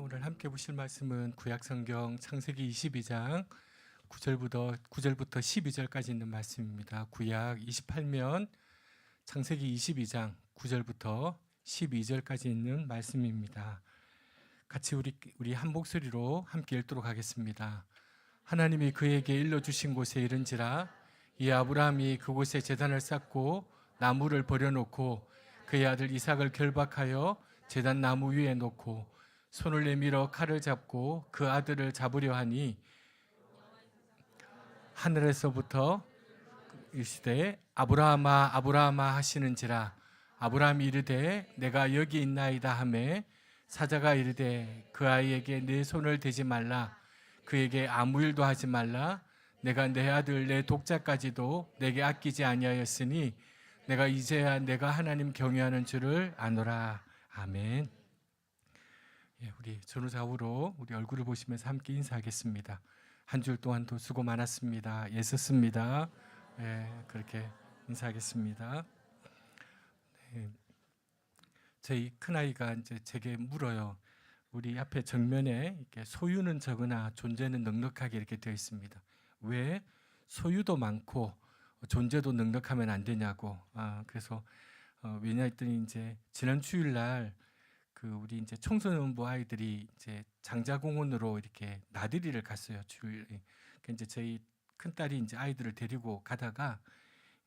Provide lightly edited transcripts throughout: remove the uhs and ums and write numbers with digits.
오늘 함께 보실 말씀은 구약성경 창세기 22장 9절부터 12절까지 있는 말씀입니다. 구약 28면 창세기 22장 9절부터 12절까지 있는 말씀입니다. 같이 우리 한 목소리로 함께 읽도록 하겠습니다. 하나님이 그에게 일러주신 곳에 이른지라 이 아브라함이 그곳에 제단을 쌓고 나무를 버려놓고 그의 아들 이삭을 결박하여 제단 나무 위에 놓고 손을 내밀어 칼을 잡고 그 아들을 잡으려 하니 하늘에서부터 이르시되 아브라함아 아브라함아 하시는지라 아브라함이 이르되 내가 여기 있나이다 하매 사자가 이르되 그 아이에게 내 손을 대지 말라 그에게 아무 일도 하지 말라 내가 내 아들 내 독자까지도 내게 아끼지 아니하였으니 내가 이제야 내가 하나님 경외하는 줄을 아노라. 아멘. 우리 전후좌우로 우리 얼굴을 보시면서 함께 인사하겠습니다. 한 줄 동안도 수고 많았습니다. 애썼습니다. 그렇게 인사하겠습니다. 저희 큰아이가 이제 제게 물어요. 우리 앞에 정면에 이렇게 소유는 적으나 존재는 넉넉하게 이렇게 되어 있습니다. 왜 소유도 많고 존재도 넉넉하면 안 되냐고. 그래서 왜냐 했더니 이제 지난 주일날 우리 이제 청소년부 아이들이 이제 장자공원으로 이렇게 나들이를 갔어요. 주일. 이제 저희 큰 딸이 이제 아이들을 데리고 가다가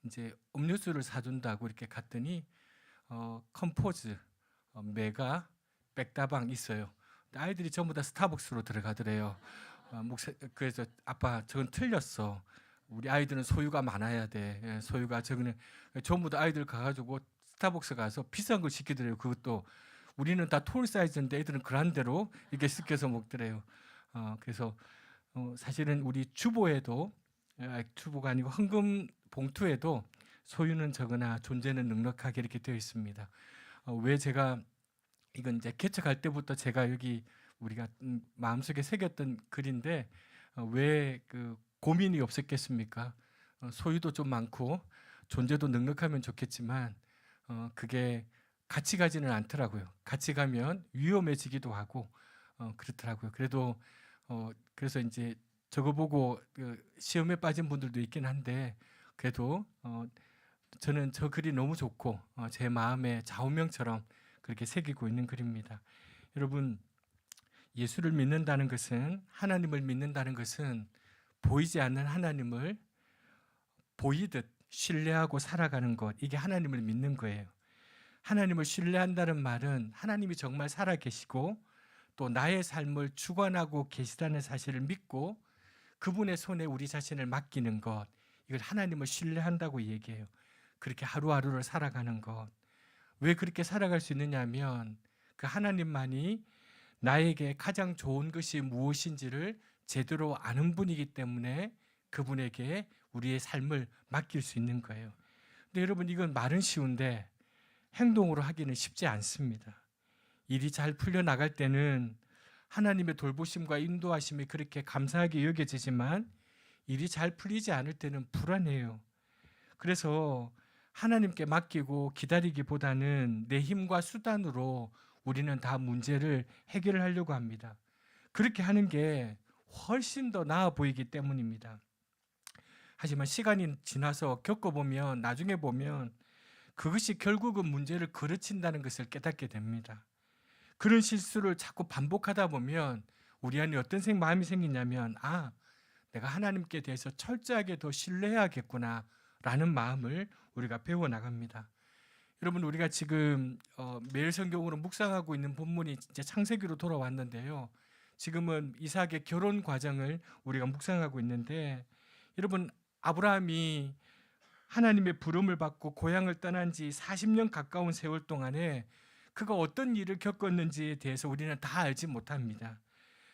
이제 음료수를 사준다고 이렇게 갔더니 컴포즈, 메가, 백다방 있어요. 아이들이 전부 다 스타벅스로 들어가더래요. 그래서 아빠 저건 틀렸어. 우리 아이들은 소유가 많아야 돼. 소유가 적은 전부 다 아이들 가가지고 스타벅스 가서 비싼 걸 시키더래요. 그것도 우리는 다 톨 사이즈인데 애들은 그란대로 이렇게 시켜서 먹더래요. 그래서 사실은 우리 주보에도 주보가 아니고 헌금 봉투에도 소유는 적으나 존재는 넉넉하게 이렇게 되어 있습니다. 왜 제가 이건 이제 개척할 때부터 제가 여기 우리가 마음속에 새겼던 글인데 왜 고민이 없었겠습니까? 소유도 좀 많고 존재도 넉넉하면 좋겠지만 그게 같이 가지는 않더라고요. 같이 가면 위험해지기도 하고 그렇더라고요. 그래도 그래서 이제 저거 보고 시험에 빠진 분들도 있긴 한데 그래도 저는 저 글이 너무 좋고 제 마음의 좌우명처럼 그렇게 새기고 있는 글입니다. 여러분, 예수를 믿는다는 것은, 하나님을 믿는다는 것은 보이지 않는 하나님을 보이듯 신뢰하고 살아가는 것, 이게 하나님을 믿는 거예요. 하나님을 신뢰한다는 말은 하나님이 정말 살아계시고 또 나의 삶을 주관하고 계시다는 사실을 믿고 그분의 손에 우리 자신을 맡기는 것, 이걸 하나님을 신뢰한다고 얘기해요. 그렇게 하루하루를 살아가는 것. 왜 그렇게 살아갈 수 있느냐 하면 그 하나님만이 나에게 가장 좋은 것이 무엇인지를 제대로 아는 분이기 때문에 그분에게 우리의 삶을 맡길 수 있는 거예요. 근데 여러분, 이건 말은 쉬운데 행동으로 하기는 쉽지 않습니다. 일이 잘 풀려나갈 때는 하나님의 돌보심과 인도하심이 그렇게 감사하게 여겨지지만 일이 잘 풀리지 않을 때는 불안해요. 그래서 하나님께 맡기고 기다리기보다는 내 힘과 수단으로 우리는 다 문제를 해결하려고 합니다. 그렇게 하는 게 훨씬 더 나아 보이기 때문입니다. 하지만 시간이 지나서 겪어보면 나중에 보면 그것이 결국은 문제를 그르친다는 것을 깨닫게 됩니다. 그런 실수를 자꾸 반복하다 보면 우리 안에 어떤 마음이 생기냐면 내가 하나님께 대해서 철저하게 더 신뢰해야겠구나 라는 마음을 우리가 배워나갑니다. 여러분, 우리가 지금 매일 성경으로 묵상하고 있는 본문이 이제 창세기로 돌아왔는데요. 지금은 이삭의 결혼 과정을 우리가 묵상하고 있는데 여러분, 아브라함이 하나님의 부름을 받고 고향을 떠난 지 40년 가까운 세월 동안에 그가 어떤 일을 겪었는지에 대해서 우리는 다 알지 못합니다.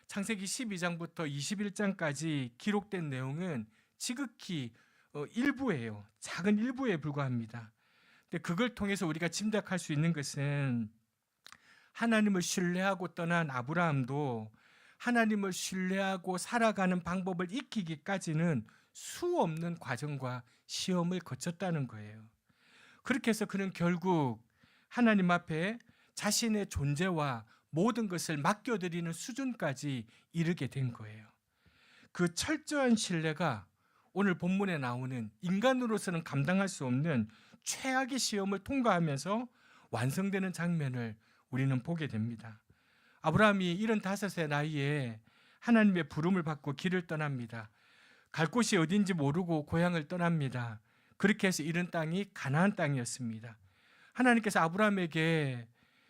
창세기 12장부터 21장까지 기록된 내용은 지극히 일부예요. 작은 일부에 불과합니다. 근데 그걸 통해서 우리가 짐작할 수 있는 것은 하나님을 신뢰하고 떠난 아브라함도 하나님을 신뢰하고 살아가는 방법을 익히기까지는 수없는 과정과 시험을 거쳤다는 거예요. 그렇게 해서 그는 결국 하나님 앞에 자신의 존재와 모든 것을 맡겨드리는 수준까지 이르게 된 거예요. 그 철저한 신뢰가 오늘 본문에 나오는 인간으로서는 감당할 수 없는 최악의 시험을 통과하면서 완성되는 장면을 우리는 보게 됩니다. 아브라함이 75세 나이에 하나님의 부름을 받고 길을 떠납니다. 갈 곳이 어딘지 모르고 고향을 떠납니다. 그렇게 해서 이른 땅이 가나안 땅이었습니다. 하나님께서 아브라함에게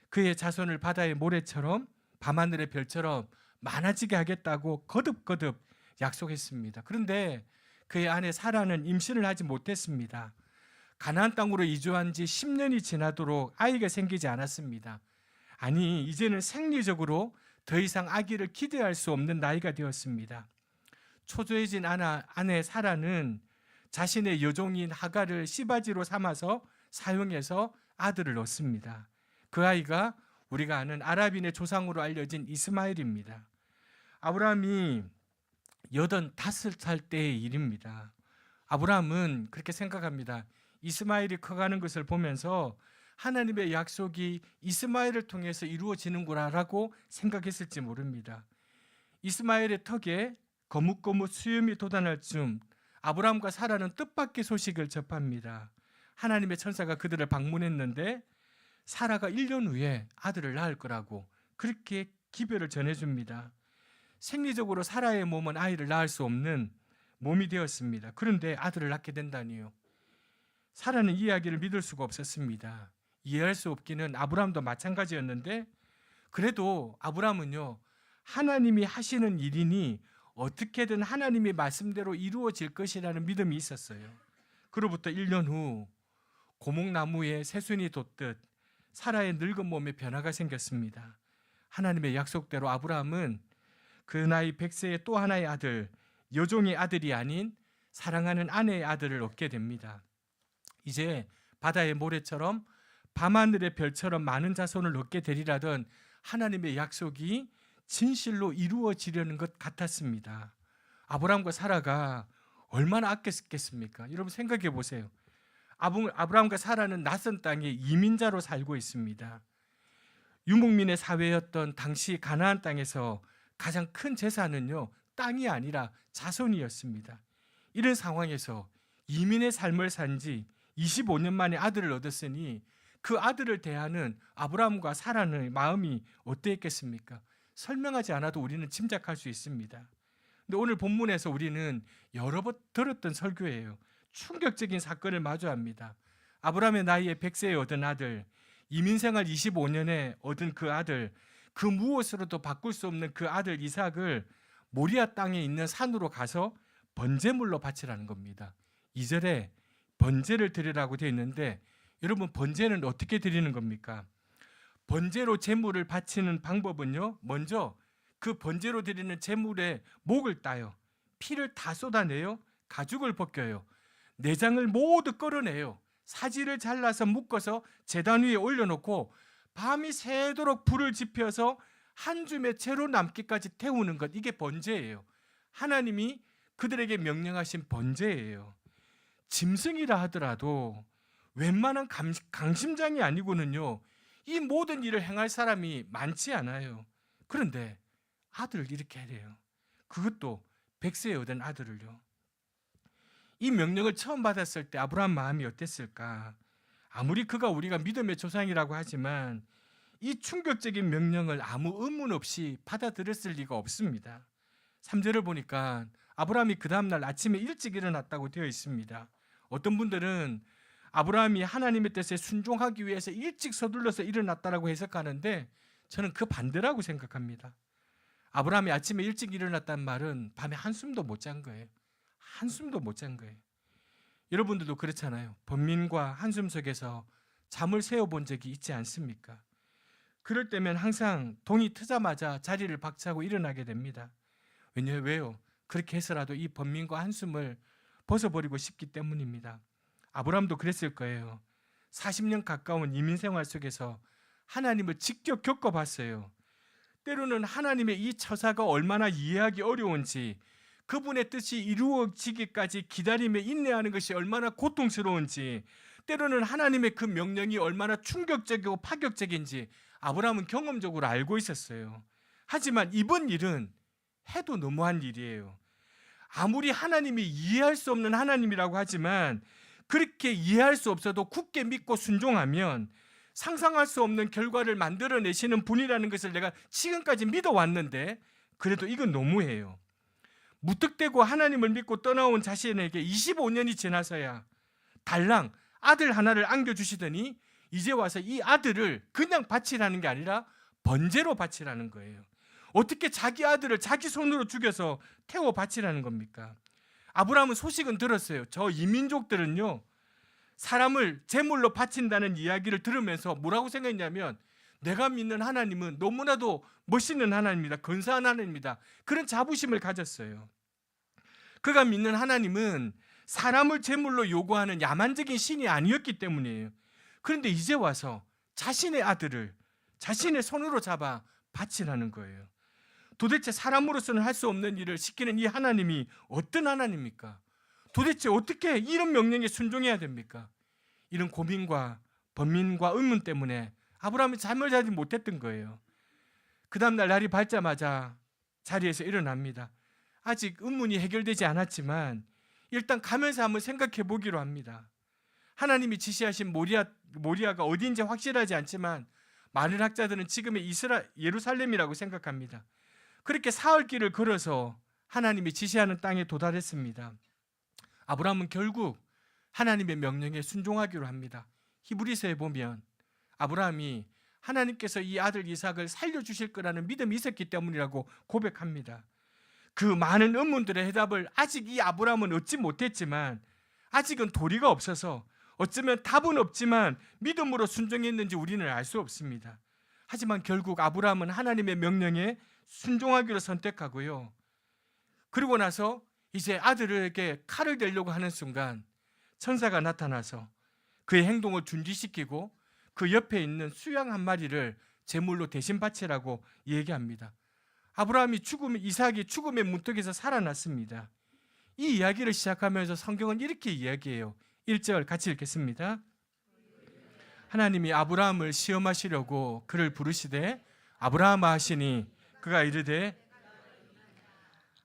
그의 자손을 바다의 모래처럼 밤하늘의 별처럼 많아지게 하겠다고 거듭거듭 약속했습니다. 그런데 그의 아내 사라는 임신을 하지 못했습니다. 가나안 땅으로 이주한 지 10년이 지나도록 아이가 생기지 않았습니다. 아니, 이제는 생리적으로 더 이상 아기를 기대할 수 없는 나이가 되었습니다. 초조해진 아내 사라는 자신의 여종인 하갈을 씨바지로 삼아서 사용해서 아들을 얻습니다. 그 아이가 우리가 아는 아랍인의 조상으로 알려진 이스마엘입니다. 아브라함이 85살 때의 일입니다. 아브라함은 그렇게 생각합니다. 이스마엘이 커가는 것을 보면서 하나님의 약속이 이스마엘을 통해서 이루어지는구나라고 생각했을지 모릅니다. 이스마엘의 턱에 거뭇거뭇 수염이 돋아날 즈음 아브라함과 사라는 뜻밖의 소식을 접합니다. 하나님의 천사가 그들을 방문했는데 사라가 1년 후에 아들을 낳을 거라고 그렇게 기별을 전해줍니다. 생리적으로 사라의 몸은 아이를 낳을 수 없는 몸이 되었습니다. 그런데 아들을 낳게 된다니요. 사라는 이 이야기를 믿을 수가 없었습니다. 이해할 수 없기는 아브라함도 마찬가지였는데 그래도 아브라함은요, 하나님이 하시는 일이니 어떻게든 하나님의 말씀대로 이루어질 것이라는 믿음이 있었어요. 그로부터 1년 후 고목나무에 새순이 돋듯 사라의 늙은 몸에 변화가 생겼습니다. 하나님의 약속대로 아브라함은 그 나이 100세의 또 하나의 아들, 여종의 아들이 아닌 사랑하는 아내의 아들을 얻게 됩니다. 이제 바다의 모래처럼 밤하늘의 별처럼 많은 자손을 얻게 되리라던 하나님의 약속이 진실로 이루어지려는 것 같았습니다. 아브라함과 사라가 얼마나 아꼈겠습니까? 여러분 생각해 보세요. 아브라함과 사라는 낯선 땅에 이민자로 살고 있습니다. 유목민의 사회였던 당시 가나안 땅에서 가장 큰 재산은요, 땅이 아니라 자손이었습니다. 이런 상황에서 이민의 삶을 산 지 25년 만에 아들을 얻었으니 그 아들을 대하는 아브라함과 사라의 마음이 어땠겠습니까? 설명하지 않아도 우리는 짐작할 수 있습니다. 근데 오늘 본문에서 우리는 여러 번 들었던 설교예요. 충격적인 사건을 마주합니다. 아브라함의 나이에 100세에 얻은 아들, 이민생활 25년에 얻은 그 아들, 그 무엇으로도 바꿀 수 없는 그 아들 이삭을 모리아 땅에 있는 산으로 가서 번제물로 바치라는 겁니다. 2절에 번제를 드리라고 되어 있는데 여러분, 번제는 어떻게 드리는 겁니까? 번제로 제물을 바치는 방법은요, 먼저 그 번제로 드리는 제물의 목을 따요. 피를 다 쏟아내요. 가죽을 벗겨요. 내장을 모두 끌어내요. 사지를 잘라서 묶어서 제단 위에 올려놓고 밤이 새도록 불을 지펴서 한 줌의 채로 남기까지 태우는 것, 이게 번제예요. 하나님이 그들에게 명령하신 번제예요. 짐승이라 하더라도 웬만한 강심장이 아니고는요, 이 모든 일을 행할 사람이 많지 않아요. 그런데 아들을 이렇게 하래요. 그것도 100세에 얻은 아들을요. 이 명령을 처음 받았을 때 아브라함 마음이 어땠을까? 아무리 그가 우리가 믿음의 조상이라고 하지만 이 충격적인 명령을 아무 의문 없이 받아들였을 리가 없습니다. 3절을 보니까 아브라함이 그 다음날 아침에 일찍 일어났다고 되어 있습니다. 어떤 분들은 아브라함이 하나님의 뜻에 순종하기 위해서 일찍 서둘러서 일어났다라고 해석하는데 저는 그 반대라고 생각합니다. 아브라함이 아침에 일찍 일어났다는 말은 밤에 한숨도 못 잔 거예요. 한숨도 못 잔 거예요. 여러분들도 그렇잖아요. 번민과 한숨 속에서 잠을 새워본 적이 있지 않습니까? 그럴 때면 항상 동이 트자마자 자리를 박차고 일어나게 됩니다. 왜요? 그렇게 해서라도 이 번민과 한숨을 벗어버리고 싶기 때문입니다. 아브라함도 그랬을 거예요. 40년 가까운 이민 생활 속에서 하나님을 직접 겪어봤어요. 때로는 하나님의 이 처사가 얼마나 이해하기 어려운지, 그분의 뜻이 이루어지기까지 기다리며 인내하는 것이 얼마나 고통스러운지, 때로는 하나님의 그 명령이 얼마나 충격적이고 파격적인지 아브라함은 경험적으로 알고 있었어요. 하지만 이번 일은 해도 너무한 일이에요. 아무리 하나님이 이해할 수 없는 하나님이라고 하지만 그렇게 이해할 수 없어도 굳게 믿고 순종하면 상상할 수 없는 결과를 만들어내시는 분이라는 것을 내가 지금까지 믿어왔는데 그래도 이건 너무해요. 무턱대고 하나님을 믿고 떠나온 자신에게 25년이 지나서야 달랑 아들 하나를 안겨주시더니 이제 와서 이 아들을 그냥 바치라는 게 아니라 번제로 바치라는 거예요. 어떻게 자기 아들을 자기 손으로 죽여서 태워 바치라는 겁니까? 아브라함은 소식은 들었어요. 저 이민족들은요, 사람을 제물로 바친다는 이야기를 들으면서 뭐라고 생각했냐면 내가 믿는 하나님은 너무나도 멋있는 하나님입니다. 근사한 하나님입니다. 그런 자부심을 가졌어요. 그가 믿는 하나님은 사람을 제물로 요구하는 야만적인 신이 아니었기 때문이에요. 그런데 이제 와서 자신의 아들을 자신의 손으로 잡아 바치라는 거예요. 도대체 사람으로서는 할 수 없는 일을 시키는 이 하나님이 어떤 하나님입니까? 도대체 어떻게 이런 명령에 순종해야 됩니까? 이런 고민과 번민과 의문 때문에 아브라함이 잠을 자지 못했던 거예요. 그 다음날 날이 밝자마자 자리에서 일어납니다. 아직 의문이 해결되지 않았지만 일단 가면서 한번 생각해 보기로 합니다. 하나님이 지시하신 모리아가 어디인지 확실하지 않지만 많은 학자들은 지금의 예루살렘이라고 생각합니다. 그렇게 사흘길을 걸어서 하나님이 지시하는 땅에 도달했습니다. 아브라함은 결국 하나님의 명령에 순종하기로 합니다. 히브리서에 보면 아브라함이 하나님께서 이 아들 이삭을 살려주실 거라는 믿음이 있었기 때문이라고 고백합니다. 그 많은 의문들의 해답을 아직 이 아브라함은 얻지 못했지만 아직은 도리가 없어서 어쩌면 답은 없지만 믿음으로 순종했는지 우리는 알 수 없습니다. 하지만 결국 아브라함은 하나님의 명령에 순종하기로 선택하고요. 그리고 나서 이제 아들에게 칼을 대려고 하는 순간 천사가 나타나서 그의 행동을 중지시키고 그 옆에 있는 수양 한 마리를 제물로 대신 바치라고 얘기합니다. 이삭이 죽음의 문턱에서 살아났습니다. 이 이야기를 시작하면서 성경은 이렇게 이야기해요. 1절 같이 읽겠습니다. 하나님이 아브라함을 시험하시려고 그를 부르시되 아브라함아 하시니 그가 이르되,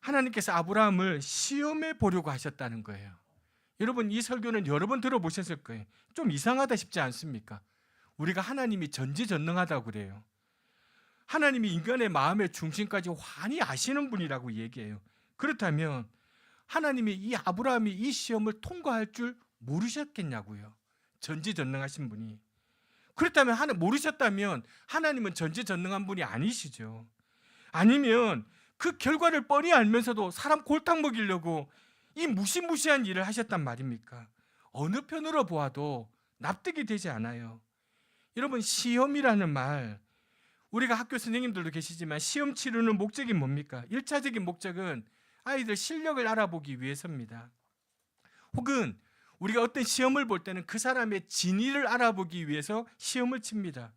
하나님께서 아브라함을 시험해 보려고 하셨다는 거예요. 여러분, 이 설교는 여러 번 들어보셨을 거예요. 좀 이상하다 싶지 않습니까? 우리가 하나님이 전지전능하다고 그래요. 하나님이 인간의 마음의 중심까지 환히 아시는 분이라고 얘기해요. 그렇다면 하나님이 이 아브라함이 이 시험을 통과할 줄 모르셨겠냐고요. 전지전능하신 분이. 그렇다면 모르셨다면 하나님은 전지전능한 분이 아니시죠. 아니면 그 결과를 뻔히 알면서도 사람 골탕 먹이려고 이 무시무시한 일을 하셨단 말입니까? 어느 편으로 보아도 납득이 되지 않아요. 여러분, 시험이라는 말, 우리가 학교 선생님들도 계시지만 시험 치르는 목적이 뭡니까? 1차적인 목적은 아이들 실력을 알아보기 위해서입니다. 혹은 우리가 어떤 시험을 볼 때는 그 사람의 진위를 알아보기 위해서 시험을 칩니다.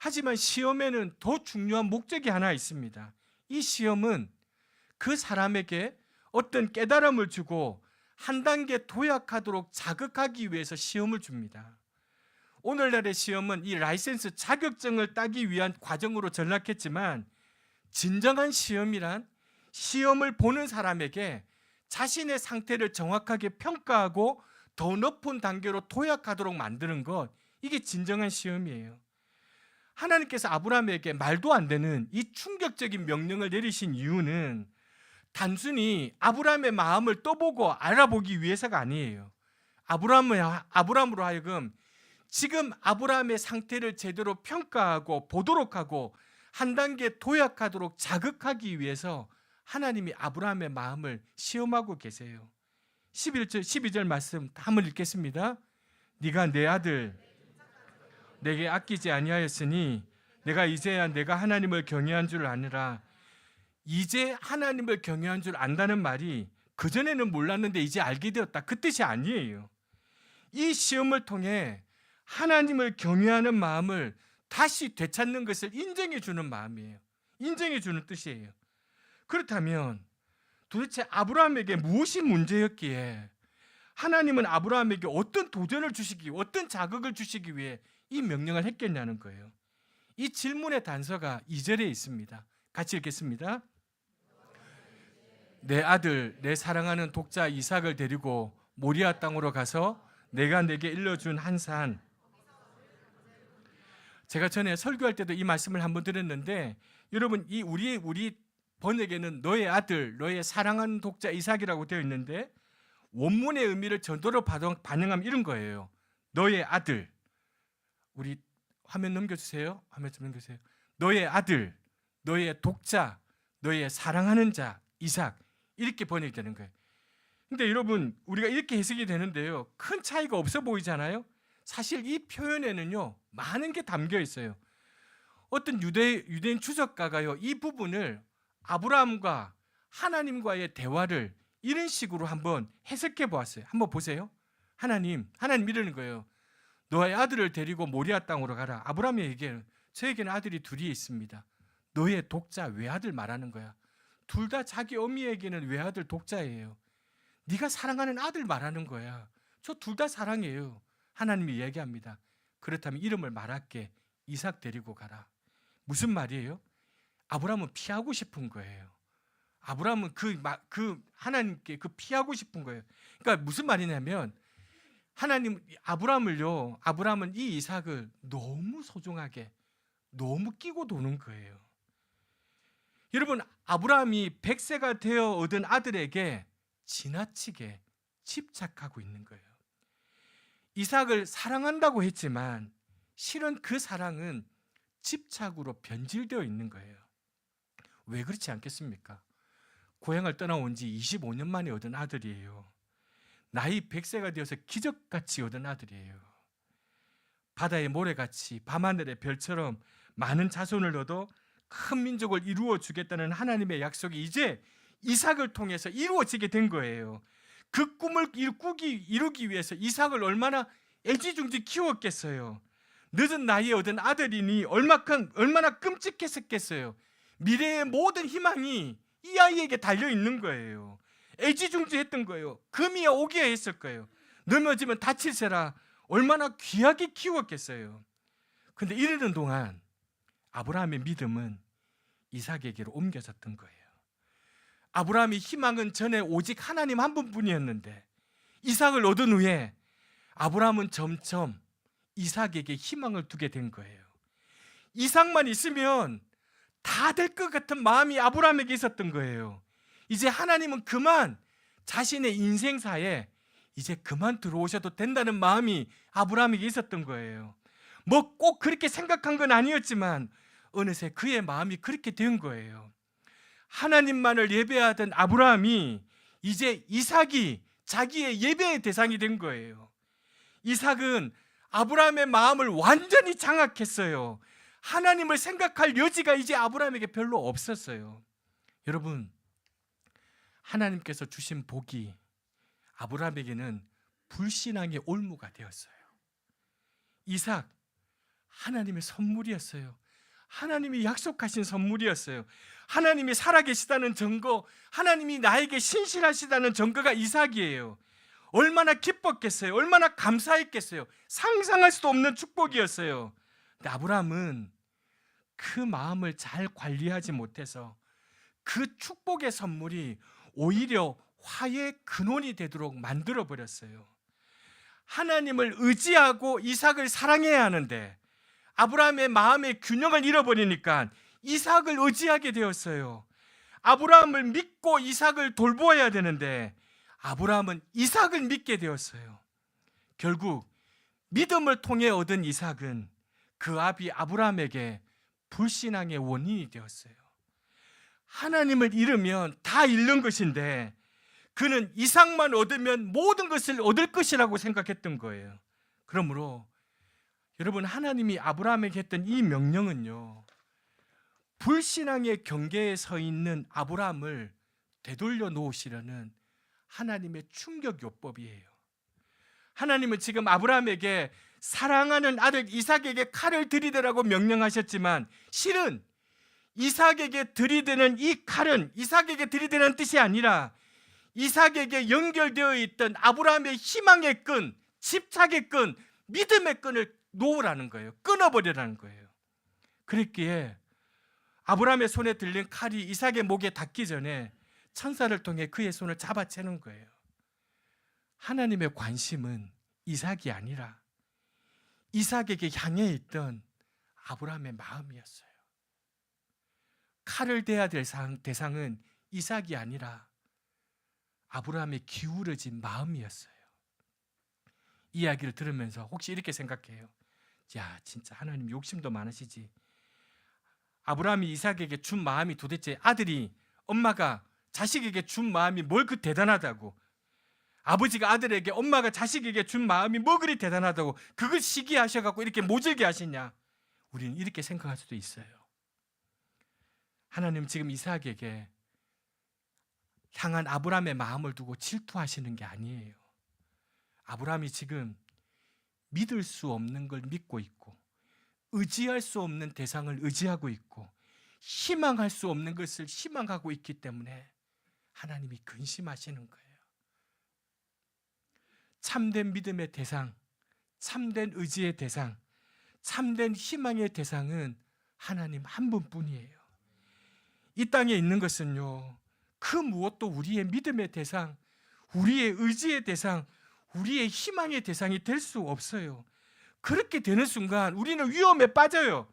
하지만 시험에는 더 중요한 목적이 하나 있습니다. 이 시험은 그 사람에게 어떤 깨달음을 주고 한 단계 도약하도록 자극하기 위해서 시험을 줍니다. 오늘날의 시험은 이 라이센스 자격증을 따기 위한 과정으로 전락했지만 진정한 시험이란 시험을 보는 사람에게 자신의 상태를 정확하게 평가하고 더 높은 단계로 도약하도록 만드는 것, 이게 진정한 시험이에요. 하나님께서 아브라함에게 말도 안 되는 이 충격적인 명령을 내리신 이유는 단순히 아브라함의 마음을 떠보고 알아보기 위해서가 아니에요. 아브라함으로 하여금 지금 아브라함의 상태를 제대로 평가하고 보도록 하고 한 단계 도약하도록 자극하기 위해서 하나님이 아브라함의 마음을 시험하고 계세요. 12절 말씀 한번 읽겠습니다. 네가 내 아들 내게 아끼지 아니하였으니 내가 이제야 내가 하나님을 경외한 줄 아느라. 이제 하나님을 경외한 줄 안다는 말이 그전에는 몰랐는데 이제 알게 되었다, 그 뜻이 아니에요. 이 시험을 통해 하나님을 경외하는 마음을 다시 되찾는 것을 인정해 주는 마음이에요. 인정해 주는 뜻이에요. 그렇다면 도대체 아브라함에게 무엇이 문제였기에 하나님은 아브라함에게 어떤 도전을 주시기, 어떤 자극을 주시기 위해 이 명령을 했겠냐는 거예요. 이 질문의 단서가 2절에 있습니다. 같이 읽겠습니다. 내 아들, 내 사랑하는 독자 이삭을 데리고 모리아 땅으로 가서 내가 내게 일러준 한 산. 제가 전에 설교할 때도 이 말씀을 한번 드렸는데, 여러분, 이 우리 번역에는 너의 아들, 너의 사랑하는 독자 이삭이라고 되어 있는데, 원문의 의미를 전도로 반영하면 이런 거예요. 너의 아들. 우리 화면 넘겨주세요. 화면 좀 넘겨주세요. 너의 아들, 너의 독자, 너의 사랑하는 자 이삭, 이렇게 번역이 되는 거예요. 근데 여러분, 우리가 이렇게 해석이 되는데요, 큰 차이가 없어 보이잖아요. 사실 이 표현에는요, 많은 게 담겨 있어요. 어떤 유대인 주석가가요, 이 부분을 아브라함과 하나님과의 대화를 이런 식으로 한번 해석해 보았어요. 한번 보세요. 하나님 이러는 거예요. 너의 아들을 데리고 모리아 땅으로 가라. 아브라함에게, 저에게는 아들이 둘이 있습니다. 너의 독자 외아들 말하는 거야. 둘 다 자기 어미에게는 외아들 독자예요. 네가 사랑하는 아들 말하는 거야. 저 둘 다 사랑해요. 하나님이 얘기합니다. 그렇다면 이름을 말할게. 이삭 데리고 가라. 무슨 말이에요? 아브라함은 피하고 싶은 거예요. 아브라함은 하나님께 피하고 싶은 거예요. 그러니까 무슨 말이냐면, 아브라함은 이 이삭을 너무 소중하게, 너무 끼고 도는 거예요. 여러분, 아브라함이 100세가 되어 얻은 아들에게 지나치게 집착하고 있는 거예요. 이삭을 사랑한다고 했지만 실은 그 사랑은 집착으로 변질되어 있는 거예요. 왜 그렇지 않겠습니까? 고향을 떠나온 지 25년 만에 얻은 아들이에요. 나이 100세가 되어서 기적같이 얻은 아들이에요. 바다의 모래같이 밤하늘의 별처럼 많은 자손을 얻어 큰 민족을 이루어 주겠다는 하나님의 약속이 이제 이삭을 통해서 이루어지게 된 거예요. 그 꿈을 이루기 위해서 이삭을 얼마나 애지중지 키웠겠어요. 늦은 나이에 얻은 아들이니 얼마나 끔찍했었겠어요. 미래의 모든 희망이 이 아이에게 달려 있는 거예요. 애지중지했던 거예요. 금이야 오기야 했을 거예요. 넘어지면 다칠세라 얼마나 귀하게 키웠겠어요. 근데 이러는 동안 아브라함의 믿음은 이삭에게로 옮겨졌던 거예요. 아브라함의 희망은 전에 오직 하나님 한 분뿐이었는데, 이삭을 얻은 후에 아브라함은 점점 이삭에게 희망을 두게 된 거예요. 이삭만 있으면 다 될 것 같은 마음이 아브라함에게 있었던 거예요. 이제 하나님은 그만 자신의 인생사에 이제 그만 들어오셔도 된다는 마음이 아브라함에게 있었던 거예요. 뭐 꼭 그렇게 생각한 건 아니었지만 어느새 그의 마음이 그렇게 된 거예요. 하나님만을 예배하던 아브라함이 이제 이삭이 자기의 예배의 대상이 된 거예요. 이삭은 아브라함의 마음을 완전히 장악했어요. 하나님을 생각할 여지가 이제 아브라함에게 별로 없었어요. 여러분, 하나님께서 주신 복이 아브라함에게는 불신앙의 올무가 되었어요. 이삭, 하나님의 선물이었어요. 하나님이 약속하신 선물이었어요. 하나님이 살아계시다는 증거, 하나님이 나에게 신실하시다는 증거가 이삭이에요. 얼마나 기뻤겠어요. 얼마나 감사했겠어요. 상상할 수도 없는 축복이었어요. 근데 아브라함은 그 마음을 잘 관리하지 못해서 그 축복의 선물이 오히려 화의 근원이 되도록 만들어 버렸어요. 하나님을 의지하고 이삭을 사랑해야 하는데 아브라함의 마음의 균형을 잃어버리니까 이삭을 의지하게 되었어요. 아브라함을 믿고 이삭을 돌보아야 되는데 아브라함은 이삭을 믿게 되었어요. 결국 믿음을 통해 얻은 이삭은 그 아비 아브라함에게 불신앙의 원인이 되었어요. 하나님을 잃으면 다 잃는 것인데 그는 이삭만 얻으면 모든 것을 얻을 것이라고 생각했던 거예요. 그러므로 여러분, 하나님이 아브라함에게 했던 이 명령은요, 불신앙의 경계에 서 있는 아브라함을 되돌려 놓으시려는 하나님의 충격요법이에요. 하나님은 지금 아브라함에게 사랑하는 아들 이삭에게 칼을 들이대라고 명령하셨지만 실은 이삭에게 들이대는 이 칼은 이삭에게 들이대는 뜻이 아니라 이삭에게 연결되어 있던 아브라함의 희망의 끈, 집착의 끈, 믿음의 끈을 놓으라는 거예요. 끊어버리라는 거예요. 그랬기에 아브라함의 손에 들린 칼이 이삭의 목에 닿기 전에 천사를 통해 그의 손을 잡아채는 거예요. 하나님의 관심은 이삭이 아니라 이삭에게 향해 있던 아브라함의 마음이었어요. 칼을 대야 될 대상은 이삭이 아니라 아브라함의 기울어진 마음이었어요. 이야기를 들으면서 혹시 이렇게 생각해요. 야, 진짜 하나님 욕심도 많으시지. 아브라함이 이삭에게 준 마음이 도대체, 아들이 엄마가 자식에게 준 마음이 뭘 그 대단하다고, 아버지가 아들에게 엄마가 자식에게 준 마음이 뭐 그리 대단하다고 그걸 시기하셔갖고 이렇게 모질게 하시냐. 우리는 이렇게 생각할 수도 있어요. 하나님 지금 이삭에게 향한 아브라함의 마음을 두고 질투하시는 게 아니에요. 아브라함이 지금 믿을 수 없는 걸 믿고 있고, 의지할 수 없는 대상을 의지하고 있고, 희망할 수 없는 것을 희망하고 있기 때문에 하나님이 근심하시는 거예요. 참된 믿음의 대상, 참된 의지의 대상, 참된 희망의 대상은 하나님 한 분뿐이에요. 이 땅에 있는 것은요, 그 무엇도 우리의 믿음의 대상, 우리의 의지의 대상, 우리의 희망의 대상이 될 수 없어요. 그렇게 되는 순간 우리는 위험에 빠져요.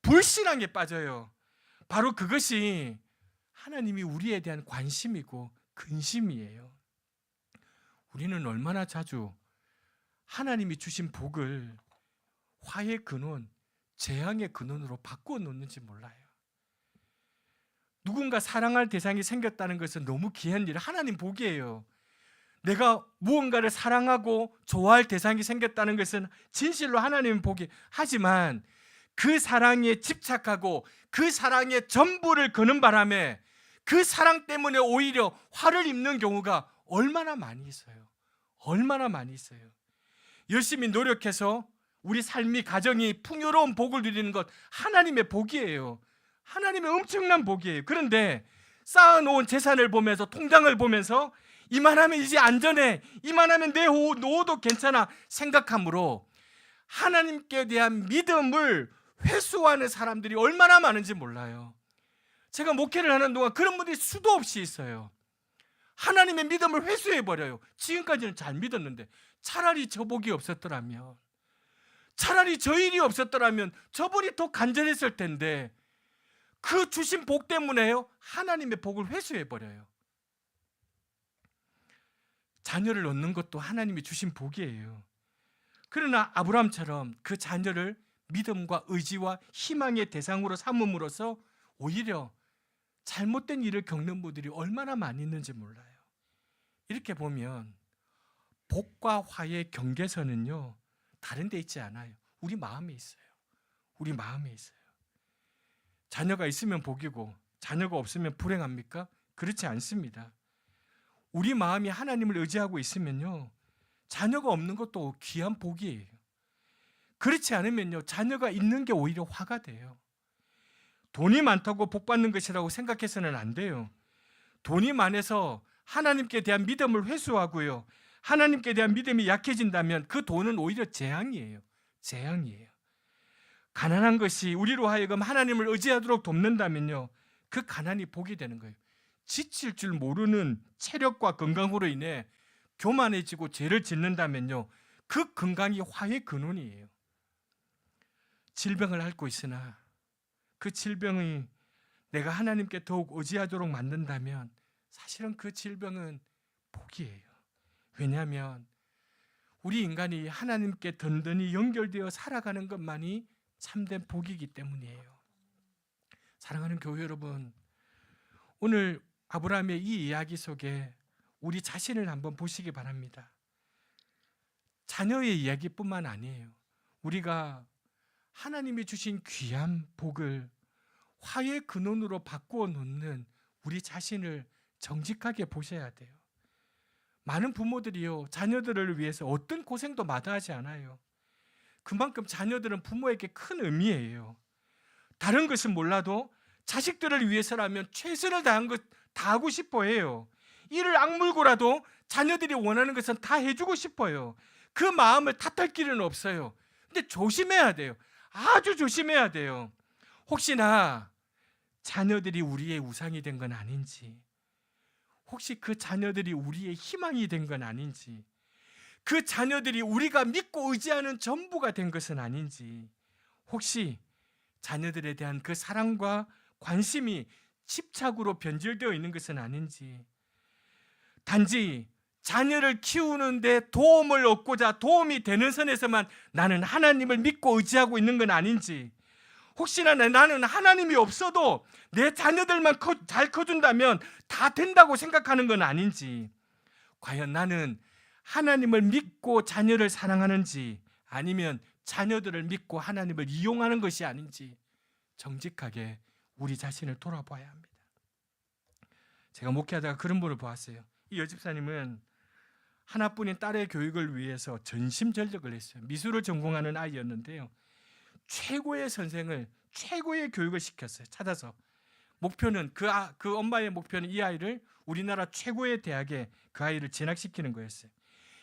불신앙에 빠져요. 바로 그것이 하나님이 우리에 대한 관심이고 근심이에요. 우리는 얼마나 자주 하나님이 주신 복을 화의 근원, 재앙의 근원으로 바꾸어 놓는지 몰라요. 누군가 사랑할 대상이 생겼다는 것은 너무 귀한 일, 하나님 복이에요. 내가 무언가를 사랑하고 좋아할 대상이 생겼다는 것은 진실로 하나님 복이, 하지만 그 사랑에 집착하고 그 사랑에 전부를 거는 바람에 그 사랑 때문에 오히려 화를 입는 경우가 얼마나 많이 있어요. 얼마나 많이 있어요. 열심히 노력해서 우리 삶이, 가정이 풍요로운 복을 누리는 것 하나님의 복이에요. 하나님의 엄청난 복이에요. 그런데 쌓아놓은 재산을 보면서, 통장을 보면서 이만하면 이제 안전해, 이만하면 내 노후도 괜찮아 생각함으로 하나님께 대한 믿음을 회수하는 사람들이 얼마나 많은지 몰라요. 제가 목회를 하는 동안 그런 분들이 수도 없이 있어요. 하나님의 믿음을 회수해버려요. 지금까지는 잘 믿었는데 차라리 저 복이 없었더라면, 차라리 저 일이 없었더라면 저분이 더 간절했을 텐데, 그 주신 복 때문에요, 하나님의 복을 회수해버려요. 자녀를 얻는 것도 하나님이 주신 복이에요. 그러나 아브라함처럼 그 자녀를 믿음과 의지와 희망의 대상으로 삼음으로써 오히려 잘못된 일을 겪는 분들이 얼마나 많이 있는지 몰라요. 이렇게 보면 복과 화의 경계선은요, 다른 데 있지 않아요. 우리 마음에 있어요. 우리 마음에 있어요. 자녀가 있으면 복이고 자녀가 없으면 불행합니까? 그렇지 않습니다. 우리 마음이 하나님을 의지하고 있으면요, 자녀가 없는 것도 귀한 복이에요. 그렇지 않으면요, 자녀가 있는 게 오히려 화가 돼요. 돈이 많다고 복 받는 것이라고 생각해서는 안 돼요. 돈이 많아서 하나님께 대한 믿음을 회수하고요, 하나님께 대한 믿음이 약해진다면 그 돈은 오히려 재앙이에요. 재앙이에요. 가난한 것이 우리로 하여금 하나님을 의지하도록 돕는다면요, 그 가난이 복이 되는 거예요. 지칠 줄 모르는 체력과 건강으로 인해 교만해지고 죄를 짓는다면요, 그 건강이 화의 근원이에요. 질병을 앓고 있으나 그 질병이 내가 하나님께 더욱 의지하도록 만든다면 사실은 그 질병은 복이에요. 왜냐하면 우리 인간이 하나님께 든든히 연결되어 살아가는 것만이 참된 복이기 때문이에요. 사랑하는 교회 여러분, 오늘 아브라함의 이 이야기 속에 우리 자신을 한번 보시기 바랍니다. 자녀의 이야기뿐만 아니에요. 우리가 하나님이 주신 귀한 복을 화의 근원으로 바꾸어 놓는 우리 자신을 정직하게 보셔야 돼요. 많은 부모들이요, 자녀들을 위해서 어떤 고생도 마다하지 않아요. 그만큼 자녀들은 부모에게 큰 의미예요. 다른 것은 몰라도 자식들을 위해서라면 최선을 다하고 싶어 해요. 이를 악물고라도 자녀들이 원하는 것은 다 해주고 싶어요. 그 마음을 탓할 길은 없어요. 근데 조심해야 돼요. 아주 조심해야 돼요. 혹시나 자녀들이 우리의 우상이 된 건 아닌지, 혹시 그 자녀들이 우리의 희망이 된 건 아닌지, 그 자녀들이 우리가 믿고 의지하는 전부가 된 것은 아닌지, 혹시 자녀들에 대한 그 사랑과 관심이 집착으로 변질되어 있는 것은 아닌지, 단지 자녀를 키우는데 도움을 얻고자 도움이 되는 선에서만 나는 하나님을 믿고 의지하고 있는 건 아닌지, 혹시나 나는 하나님이 없어도 내 자녀들만 잘 커준다면 다 된다고 생각하는 건 아닌지, 과연 나는 하나님을 믿고 자녀를 사랑하는지 아니면 자녀들을 믿고 하나님을 이용하는 것이 아닌지 정직하게 우리 자신을 돌아봐야 합니다. 제가 목회하다가 그런 분을 보았어요. 이 여집사님은 하나뿐인 딸의 교육을 위해서 전심전력을 했어요. 미술을 전공하는 아이였는데요, 최고의 선생을, 최고의 교육을 시켰어요. 찾아서. 목표는 그 엄마의 목표는 이 아이를 우리나라 최고의 대학에 그 아이를 진학시키는 거였어요.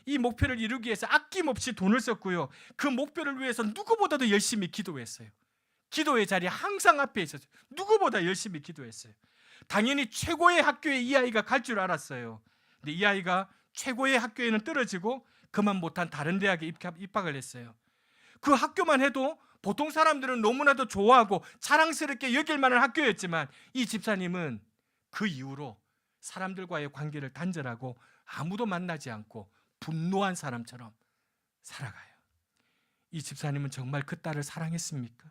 이 목표를 이루기 위해서 아낌없이 돈을 썼고요, 그 목표를 위해서 누구보다도 열심히 기도했어요. 기도의 자리에 항상 앞에 있었어요. 누구보다 열심히 기도했어요. 당연히 최고의 학교에 이 아이가 갈 줄 알았어요. 근데 이 아이가 최고의 학교에는 떨어지고 그만 못한 다른 대학에 입학을 했어요. 그 학교만 해도 보통 사람들은 너무나도 좋아하고 자랑스럽게 여길 만한 학교였지만 이 집사님은 그 이후로 사람들과의 관계를 단절하고 아무도 만나지 않고 분노한 사람처럼 살아가요. 이 집사님은 정말 그 딸을 사랑했습니까?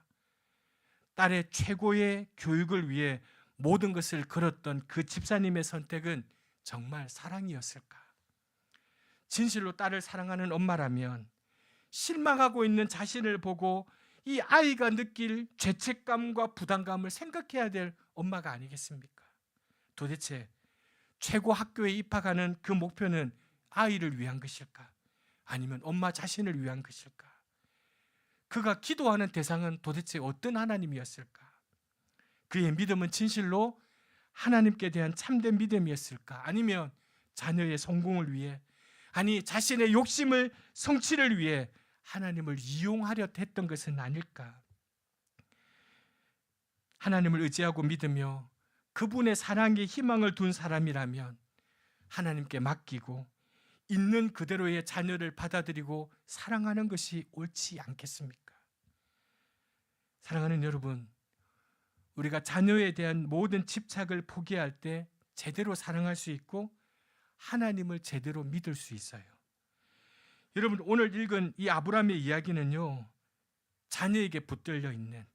딸의 최고의 교육을 위해 모든 것을 걸었던 그 집사님의 선택은 정말 사랑이었을까? 진실로 딸을 사랑하는 엄마라면 실망하고 있는 자신을 보고 이 아이가 느낄 죄책감과 부담감을 생각해야 될 엄마가 아니겠습니까? 도대체 최고 학교에 입학하는 그 목표는 아이를 위한 것일까? 아니면 엄마 자신을 위한 것일까? 그가 기도하는 대상은 도대체 어떤 하나님이었을까? 그의 믿음은 진실로 하나님께 대한 참된 믿음이었을까? 아니면 자녀의 성공을 위해, 아니 자신의 욕심을, 성취를 위해 하나님을 이용하려 했던 것은 아닐까? 하나님을 의지하고 믿으며 그분의 사랑에 희망을 둔 사람이라면 하나님께 맡기고 있는 그대로의 자녀를 받아들이고 사랑하는 것이 옳지 않겠습니까? 사랑하는 여러분, 우리가 자녀에 대한 모든 집착을 포기할 때 제대로 사랑할 수 있고 하나님을 제대로 믿을 수 있어요. 여러분, 오늘 읽은 이 아브라함의 이야기는요, 자녀에게 붙들려 있는,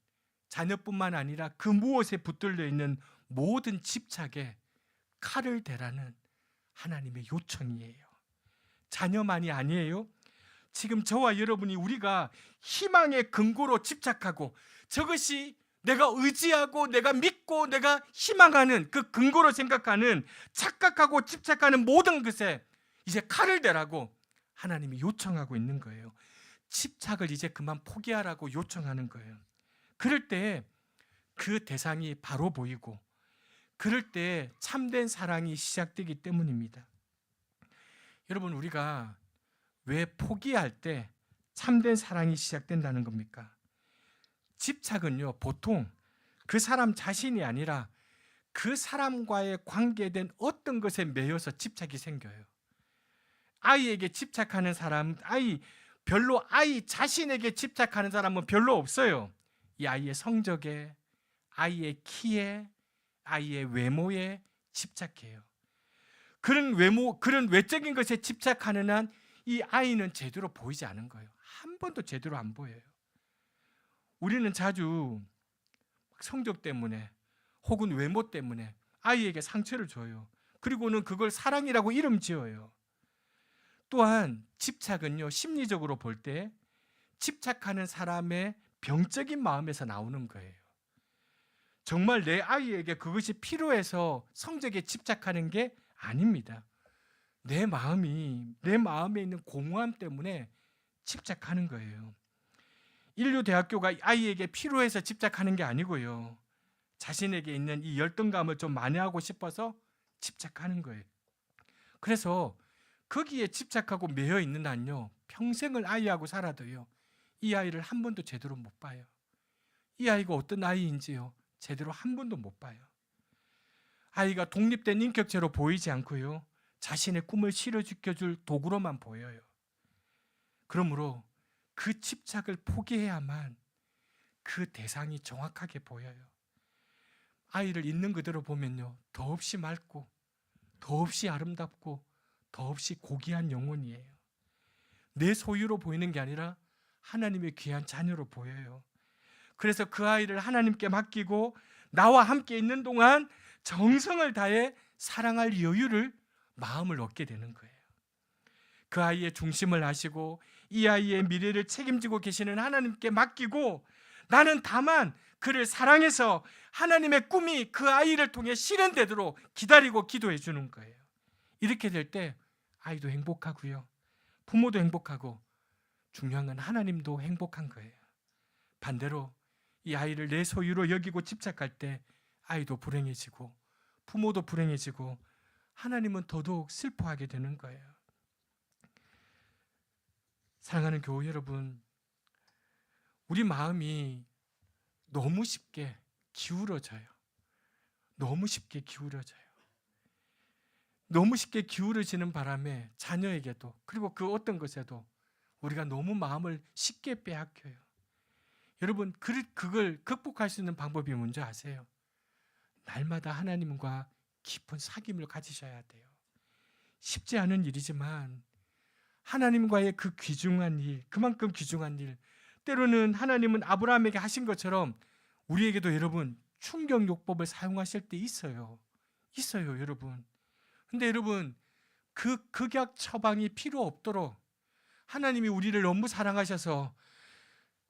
자녀뿐만 아니라 그 무엇에 붙들려 있는 모든 집착에 칼을 대라는 하나님의 요청이에요. 자녀만이 아니에요. 지금 저와 여러분이 우리가 희망의 근거로 집착하고 저것이 내가 의지하고 내가 믿고 내가 희망하는 그 근거로 생각하는, 착각하고 집착하는 모든 것에 이제 칼을 대라고 하나님이 요청하고 있는 거예요. 집착을 이제 그만 포기하라고 요청하는 거예요. 그럴 때 그 대상이 바로 보이고, 그럴 때 참된 사랑이 시작되기 때문입니다. 여러분, 우리가 왜 포기할 때 참된 사랑이 시작된다는 겁니까? 집착은요, 보통 그 사람 자신이 아니라 그 사람과의 관계된 어떤 것에 매여서 집착이 생겨요. 아이에게 집착하는 사람, 별로 아이 자신에게 집착하는 사람은 별로 없어요. 이 아이의 성적에, 아이의 키에, 아이의 외모에 집착해요. 그런 외적인 것에 집착하는 한 이 아이는 제대로 보이지 않은 거예요. 한 번도 제대로 안 보여요. 우리는 자주 성적 때문에 혹은 외모 때문에 아이에게 상처를 줘요. 그리고는 그걸 사랑이라고 이름 지어요. 또한 집착은요, 심리적으로 볼 때 집착하는 사람의 병적인 마음에서 나오는 거예요. 정말 내 아이에게 그것이 필요해서 성적에 집착하는 게 아닙니다. 내 마음에 있는 공허함 때문에 집착하는 거예요. 인류대학교가 아이에게 필요해서 집착하는 게 아니고요, 자신에게 있는 이 열등감을 좀 만회하고 싶어서 집착하는 거예요. 그래서 거기에 집착하고 매여 있는 한요, 평생을 아이하고 살아도요, 이 아이를 한 번도 제대로 못 봐요. 이 아이가 어떤 아이인지요 제대로 한 번도 못 봐요. 아이가 독립된 인격체로 보이지 않고요, 자신의 꿈을 실현시켜줄 도구로만 보여요. 그러므로 그 집착을 포기해야만 그 대상이 정확하게 보여요. 아이를 있는 그대로 보면요, 더없이 맑고 더없이 아름답고 더없이 고귀한 영혼이에요. 내 소유로 보이는 게 아니라 하나님의 귀한 자녀로 보여요. 그래서 그 아이를 하나님께 맡기고 나와 함께 있는 동안 정성을 다해 사랑할 여유를, 마음을 얻게 되는 거예요. 그 아이의 중심을 아시고 이 아이의 미래를 책임지고 계시는 하나님께 맡기고 나는 다만 그를 사랑해서 하나님의 꿈이 그 아이를 통해 실현되도록 기다리고 기도해 주는 거예요. 이렇게 될 때 아이도 행복하고요, 부모도 행복하고, 중요한 건 하나님도 행복한 거예요. 반대로 이 아이를 내 소유로 여기고 집착할 때 아이도 불행해지고 부모도 불행해지고 하나님은 더더욱 슬퍼하게 되는 거예요. 사랑하는 교우 여러분, 우리 마음이 너무 쉽게 기울어져요. 너무 쉽게 기울어져요. 너무 쉽게 기울어지는 바람에 자녀에게도, 그리고 그 어떤 것에도 우리가 너무 마음을 쉽게 빼앗겨요. 여러분, 그걸 극복할 수 있는 방법이 뭔지 아세요? 날마다 하나님과 깊은 사귐을 가지셔야 돼요. 쉽지 않은 일이지만 하나님과의 그 귀중한 일, 그만큼 귀중한 일, 때로는 하나님은 아브라함에게 하신 것처럼 우리에게도 여러분 충격요법을 사용하실 때 있어요. 여러분. 근데 여러분, 그 극약 처방이 필요 없도록 하나님이 우리를 너무 사랑하셔서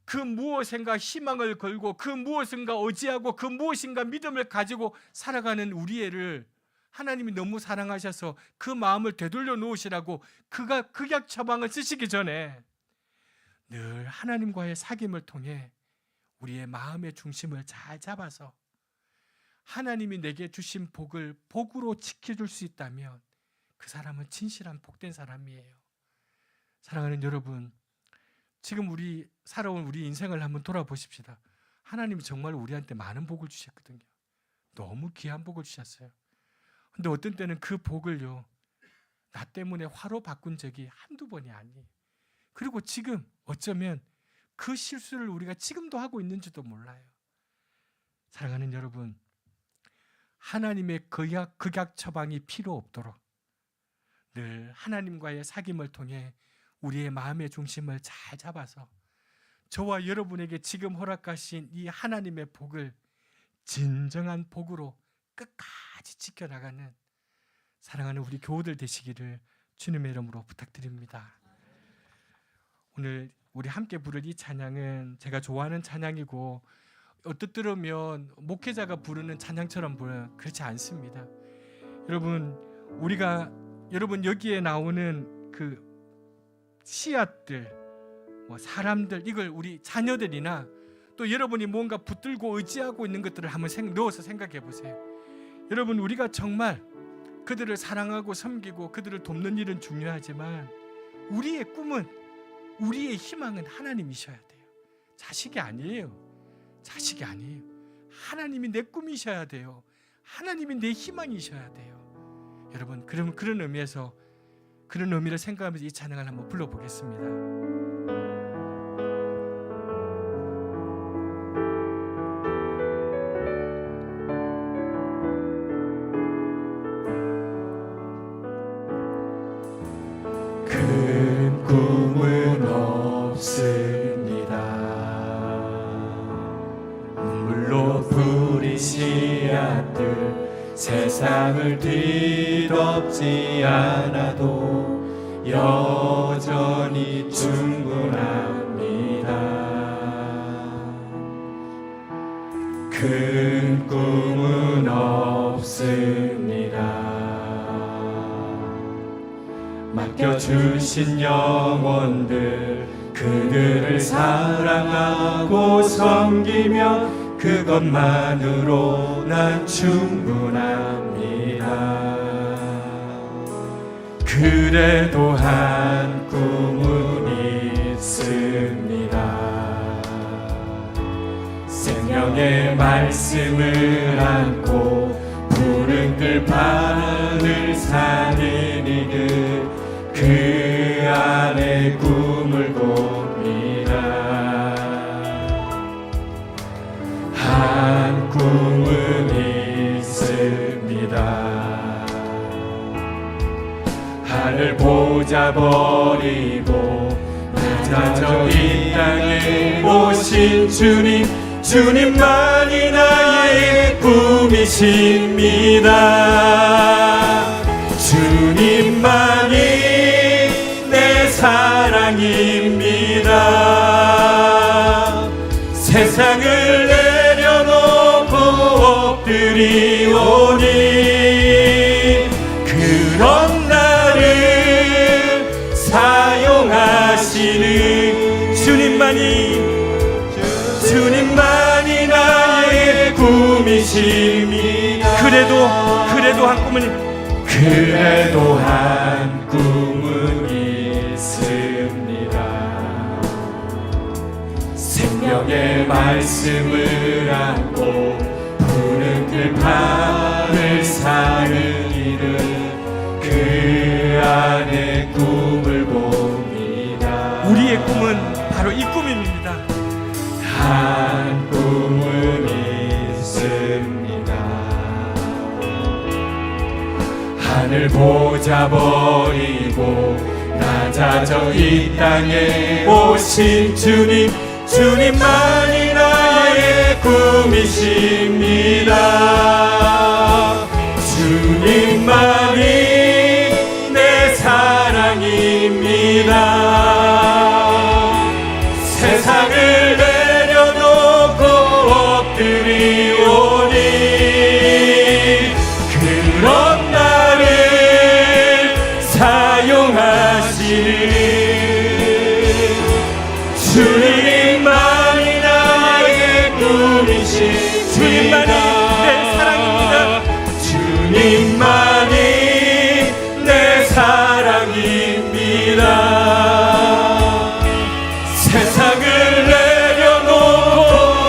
그 무엇인가 희망을 걸고 그 무엇인가 의지하고 그 무엇인가 믿음을 가지고 살아가는 우리를 하나님이 너무 사랑하셔서 그 마음을 되돌려 놓으시라고 극약 처방을 쓰시기 전에 늘 하나님과의 사귐을 통해 우리의 마음의 중심을 잘 잡아서 하나님이 내게 주신 복을 복으로 지켜줄 수 있다면 그 사람은 진실한 복된 사람이에요. 사랑하는 여러분, 지금 우리 살아온 우리 인생을 한번 돌아보십시다. 하나님이 정말 우리한테 많은 복을 주셨거든요. 너무 귀한 복을 주셨어요. 근데 어떤 때는 그 복을요, 나 때문에 화로 바꾼 적이 한두 번이 아니에요. 그리고 지금 어쩌면 그 실수를 우리가 지금도 하고 있는지도 몰라요. 사랑하는 여러분, 하나님의 극약 처방이 필요 없도록 늘 하나님과의 사귐을 통해 우리의 마음의 중심을 잘 잡아서 저와 여러분에게 지금 허락하신 이 하나님의 복을 진정한 복으로 끝까지 지켜나가는 사랑하는 우리 교우들 되시기를 주님의 이름으로 부탁드립니다. 오늘 우리 함께 부를 이 찬양은 제가 좋아하는 찬양이고 어떻게 들으면 목회자가 부르는 찬양처럼 보여요. 그렇지 않습니다. 여러분 여기에 나오는 그 씨앗들, 사람들, 이걸 우리 자녀들이나 또 여러분이 뭔가 붙들고 의지하고 있는 것들을 한번 넣어서 생각해 보세요. 여러분, 우리가 정말 그들을 사랑하고 섬기고 그들을 돕는 일은 중요하지만 우리의 꿈은, 우리의 희망은 하나님이셔야 돼요. 자식이 아니에요. 하나님이 내 꿈이셔야 돼요. 하나님이 내 희망이셔야 돼요. 여러분, 그런 의미에서, 그런 의미를 생각하면서 이 찬양을 한번 불러보겠습니다. 큰 꿈은 없습니다. 눈물로 뿌린 씨앗들 세상을 뒤덮지 않아도 여전히 충분합니다. 큰 꿈은 없습니다. 맡겨주신 영혼들, 그들을 사랑하고 섬기며 그것만으로 난 충분합니다. 그래도 한 꿈은 있습니다. 생명의 말씀을 안고 푸른 들판을 사는 이들 그 안에 꿈을 봅니다. 한 꿈은 있습니다. 하늘 보자 버리고 낮아져 이 땅에 오신 주님, 주님만이 나의 꿈이십니다. 주님만이 내 사랑입니다. 세상을 내려놓고 엎드리오니 그런 나를 사용하시는 주님만이 나의 꿈이십니다. 그래도 한 꿈은 있습니다. 생명의 말씀을 안고 푸른 들판을 사는 이들 그 안에 꿈을 봅니다. 우리의 꿈은 바로 이 꿈입니다. 한 꿈은 있습니다. 하늘 보자 버리고 낮아져 이 땅에 오신 주님, 주님만이 나의 꿈이십니다. 주님만이 내 사랑입니다. 세상을 내려놓고 엎드리오니 그런 나를 사용하시는 주님만이 나의 꿈이십니다. 주님만이 내 사랑입니다. 주님만이 내 사랑입니다. 세상을 내려놓고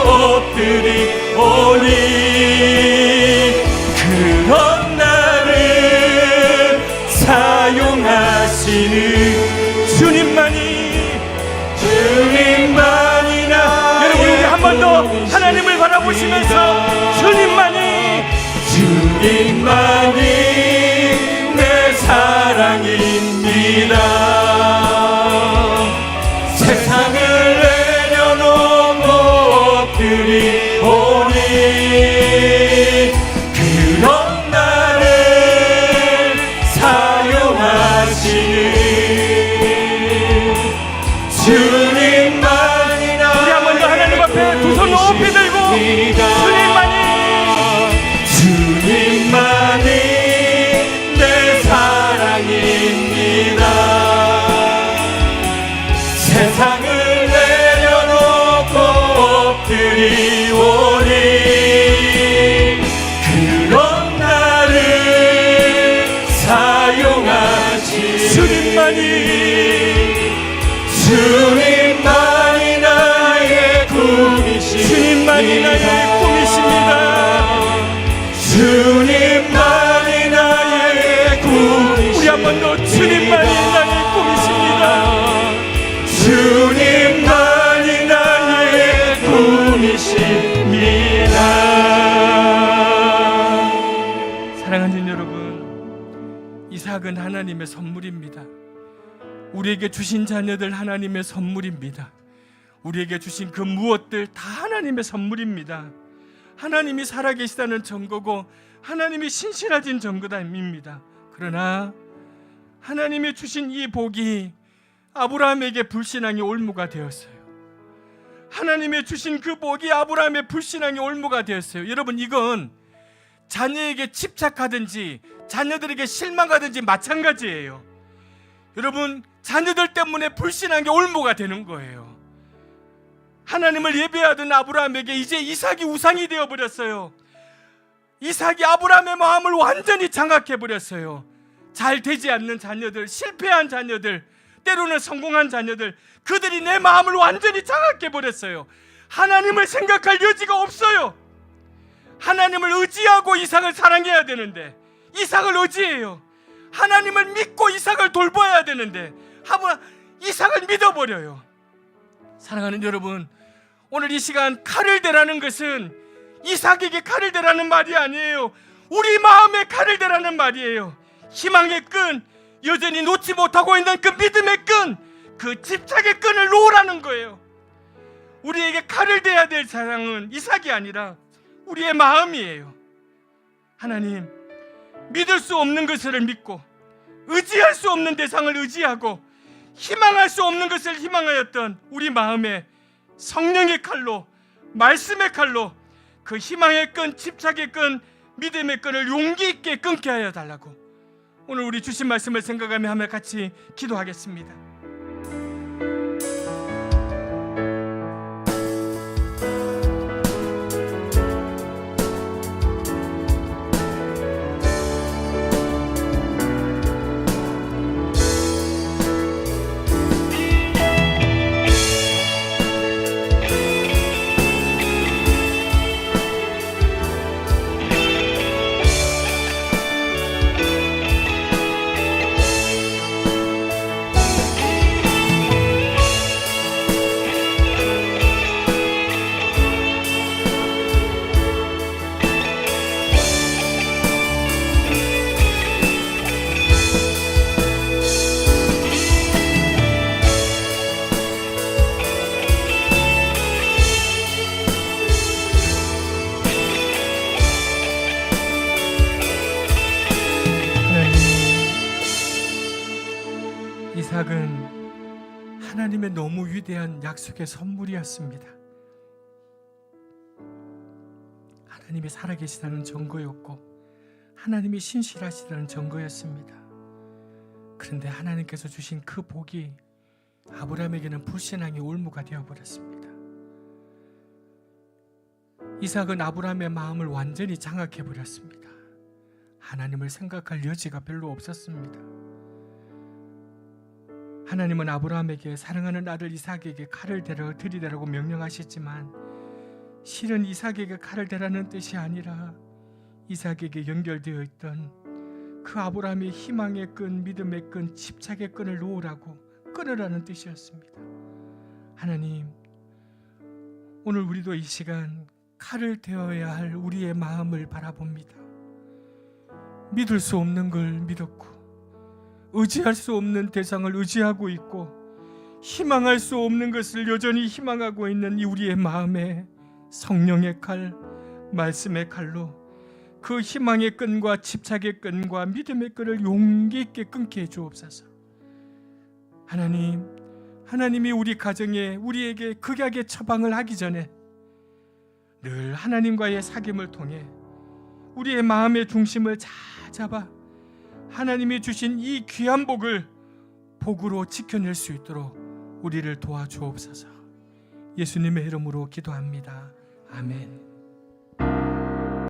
엎드리오니 그런 나를 사용하시는 주님만이 나. 여러분 우리 한 번 더 하나님을 바라보시면서 주님만이 내 사랑입니다. 세상을 내려놓고 엎드리오니 그런 나를 사용하시는 주님만이 나. 우리 한 번 더 하나님 앞에 두 손 높이 들고 주님만이 내 사랑입니다. 세상을 내려놓고 엎드리오니 그런 나를 사용하시 주님만이 나의 꿈이십니다. 주님만이 나의 꿈이십니다. 주님만이 나의 꿈이십니다. 우리 한 번 더 주님만이 나의 꿈이십니다. 주님만이 나의 꿈이십니다. 사랑하는 여러분, 이삭은 하나님의 선물입니다. 우리에게 주신 자녀들 하나님의 선물입니다. 우리에게 주신 그 무엇들 다 하나님의 선물입니다. 하나님이 살아계시다는 증거고 하나님이 신실하신 증거입니다. 그러나 하나님이 주신 이 복이 아브라함에게 불신앙의 올무가 되었어요. 하나님이 주신 그 복이 아브라함의 불신앙의 올무가 되었어요. 여러분 이건 자녀에게 집착하든지 자녀들에게 실망하든지 마찬가지예요. 여러분 자녀들 때문에 불신앙의 올무가 되는 거예요. 하나님을 예배하던 아브라함에게 이제 이삭이 우상이 되어버렸어요. 이삭이 아브라함의 마음을 완전히 장악해버렸어요. 잘 되지 않는 자녀들, 실패한 자녀들, 때로는 성공한 자녀들, 그들이 내 마음을 완전히 장악해버렸어요. 하나님을 생각할 여지가 없어요. 하나님을 의지하고 이삭을 사랑해야 되는데 이삭을 의지해요. 하나님을 믿고 이삭을 돌봐야 되는데 한번 이삭을 믿어버려요. 사랑하는 여러분, 오늘 이 시간 칼을 대라는 것은 이삭에게 칼을 대라는 말이 아니에요. 우리 마음에 칼을 대라는 말이에요. 희망의 끈, 여전히 놓지 못하고 있는 그 믿음의 끈, 그 집착의 끈을 놓으라는 거예요. 우리에게 칼을 대야 될 사랑은 이삭이 아니라 우리의 마음이에요. 하나님, 믿을 수 없는 것을 믿고 의지할 수 없는 대상을 의지하고 희망할 수 없는 것을 희망하였던 우리 마음에 성령의 칼로, 말씀의 칼로 그 희망의 끈, 집착의 끈, 믿음의 끈을 용기 있게 끊게 하여 달라고 오늘 우리 주신 말씀을 생각하며 하며 같이 기도하겠습니다. 이삭은 하나님의 너무 위대한 약속의 선물이었습니다. 하나님이 살아계시다는 증거였고 하나님이 신실하시다는 증거였습니다. 그런데 하나님께서 주신 그 복이 아브라함에게는 불신앙의 올무가 되어버렸습니다. 이삭은 아브라함의 마음을 완전히 장악해버렸습니다. 하나님을 생각할 여지가 별로 없었습니다. 하나님은 아브라함에게 사랑하는 아들 이삭에게 칼을 들이대라고 명령하셨지만 실은 이삭에게 칼을 대라는 뜻이 아니라 이삭에게 연결되어 있던 그 아브라함의 희망의 끈, 믿음의 끈, 집착의 끈을 놓으라고 끊으라는 뜻이었습니다. 하나님, 오늘 우리도 이 시간 칼을 대어야 할 우리의 마음을 바라봅니다. 믿을 수 없는 걸 믿었고 의지할 수 없는 대상을 의지하고 있고 희망할 수 없는 것을 여전히 희망하고 있는 이 우리의 마음에 성령의 칼, 말씀의 칼로 그 희망의 끈과 집착의 끈과 믿음의 끈을 용기 있게 끊게 해주옵소서. 하나님, 하나님이 우리 가정에 우리에게 극약의 처방을 하기 전에 늘 하나님과의 사귐을 통해 우리의 마음의 중심을 잘 잡아 하나님이 주신 이 귀한 복을 복으로 지켜낼 수 있도록 우리를 도와주옵소서. 예수님의 이름으로 기도합니다. 아멘.